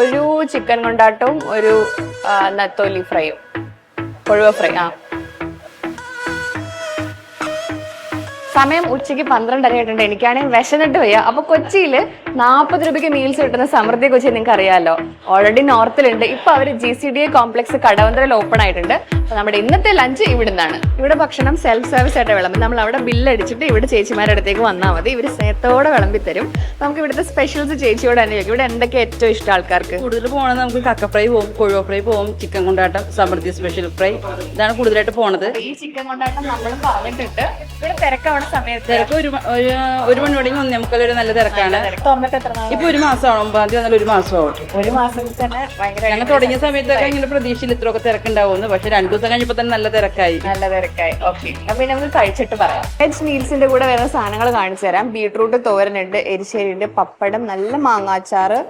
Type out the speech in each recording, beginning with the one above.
ഒരു ചിക്കൻ കൊണ്ടാട്ടവും ഒരു നത്തോലി ഫ്രൈയും, കൊഴുവ ഫ്രൈ. സമയം ഉച്ചയ്ക്ക് 12:30 ആയിട്ടുണ്ട്. എനിക്കാണെങ്കിൽ വിശന്നിട്ട് വയ്യ. അപ്പൊ കൊച്ചിയിൽ 40 രൂപയ്ക്ക് മീൽസ് കിട്ടുന്ന സമൃദ്ധി കൊച്ചി നിങ്ങൾക്ക് അറിയാമല്ലോ. ഓൾറെഡി നോർത്തിലുണ്ട്. ഇപ്പൊ അവർ GCDA കോംപ്ലക്സ് കടവന്ത്രയിൽ ഓപ്പൺ ആയിട്ടുണ്ട്. അപ്പൊ നമ്മുടെ ഇന്നത്തെ ലഞ്ച് ഇവിടുന്നാണ്. ഇവിടെ ഭക്ഷണം സെൽഫ് സർവീസ് ആയിട്ട് വിളമ്പി. നമ്മൾ അവിടെ ബില്ലടിച്ചിട്ട് ഇവിടെ ചേച്ചിമാരുടെ അടുത്തേക്ക് വന്നാൽ മതി. ഇവർ സ്നേഹത്തോടെ വിളമ്പി തരും. നമുക്ക് ഇവിടുത്തെ സ്പെഷ്യൽസ് ചേച്ചിയോട് തന്നെ ചോദിക്കും. ഇവിടെ എന്തൊക്കെ ഏറ്റവും ഇഷ്ടം ആൾക്കാർക്ക്? കൂടുതൽ പോകണത് നമുക്ക് കക്ക ഫ്രൈ പോകും, കൊഴുവ ഫ്രൈ പോകും, ചിക്കൻ കൊണ്ടാട്ടം, സമൃദ്ധി സ്പെഷ്യൽ ഫ്രൈ, ഇതാണ് കൂടുതലായിട്ട് പോണത്. ഈ ചിക്കൻ കൊണ്ടാട്ടം നമ്മളും പറഞ്ഞിട്ടുണ്ട്. ഇവിടെ തിരക്കാവണ സമയത്ത് തിരക്ക് ഒരു മണി തുടങ്ങി 1:45 നല്ല തിരക്കാണ്. ഇപ്പൊ 1 മാസമാണ്, 9-ാം തീയതി വന്നാൽ 1 മാസമാവും. 1 മാസത്തിൽ തന്നെ ഭയങ്കര. ഞങ്ങൾ തുടങ്ങിയ സമയത്തൊക്കെ ഇങ്ങനെ പ്രതീക്ഷയിൽ ഇത്രയൊക്കെ തിരക്കുണ്ടാവുന്നു. പക്ഷെ 2 ദിവസം കഴിഞ്ഞപ്പോ തന്നെ നല്ല തിരക്കായി. ഓക്കെ, അപ്പൊ നമുക്ക് കഴിച്ചിട്ട് പറയാം. വെജ് മീൽസിന്റെ കൂടെ വരുന്ന സാധനങ്ങൾ കാണിച്ചു തരാം. ബീട്രൂട്ട് തോരനുണ്ട്, എരിശ്ശേരി ഉണ്ട്, പപ്പടം, നല്ല മാങ്ങാച്ചാറ്,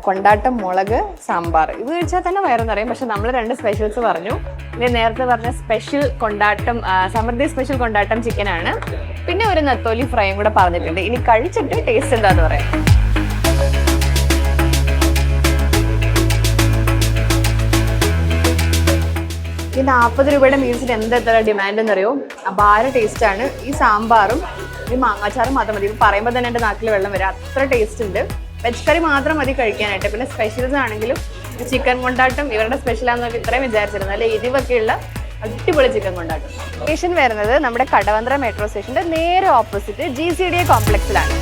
കൊണ്ടാട്ടം, മുളക്, സാമ്പാർ. ഇത് കഴിച്ചാൽ തന്നെ വയറെന്നറിയും. പക്ഷെ നമ്മൾ 2 സ്പെഷ്യൽസ് പറഞ്ഞു. ഇനി നേരത്തെ പറഞ്ഞ സ്പെഷ്യൽ കൊണ്ടാട്ടം, സമൃദ്ധി സ്പെഷ്യൽ കൊണ്ടാട്ടം ചിക്കനാണ്. പിന്നെ ഒരു നത്തോലി ഫ്രൈയും കൂടെ പറഞ്ഞിട്ടുണ്ട്. ഇനി കഴിച്ചിട്ട് ടേസ്റ്റ് എന്താന്ന് പറയാം. ഈ 40 രൂപയുടെ മീൽസിന് എത്ര ഡിമാൻഡ് എന്നറിയോ? അപാര ടേസ്റ്റ് ആണ്. ഈ സാമ്പാറും ഈ മാങ്ങാച്ചാറും മാത്രം മതി. പറയുമ്പോൾ തന്നെ എൻ്റെ നാട്ടിൽ വെള്ളം വരും, അത്ര ടേസ്റ്റ് ഉണ്ട്. വെജ് കറി മാത്രം മതി കഴിക്കാനായിട്ട്. പിന്നെ സ്പെഷ്യൽസ് ആണെങ്കിലും ചിക്കൻ കൊണ്ടാട്ടം ഇവരുടെ സ്പെഷ്യലാണെന്നൊക്കെ ഇത്രയും വിചാരിച്ചിരുന്നു. നല്ല എരിവൊക്കെയുള്ള അടിപൊളി ചിക്കൻ കൊണ്ടാട്ടം. സ്റ്റേഷൻ വരുന്നത് നമ്മുടെ കടവന്ത്ര മെട്രോ സ്റ്റേഷന്റെ നേരെ ഓപ്പോസിറ്റ് GCDA കോംപ്ലക്സിലാണ്.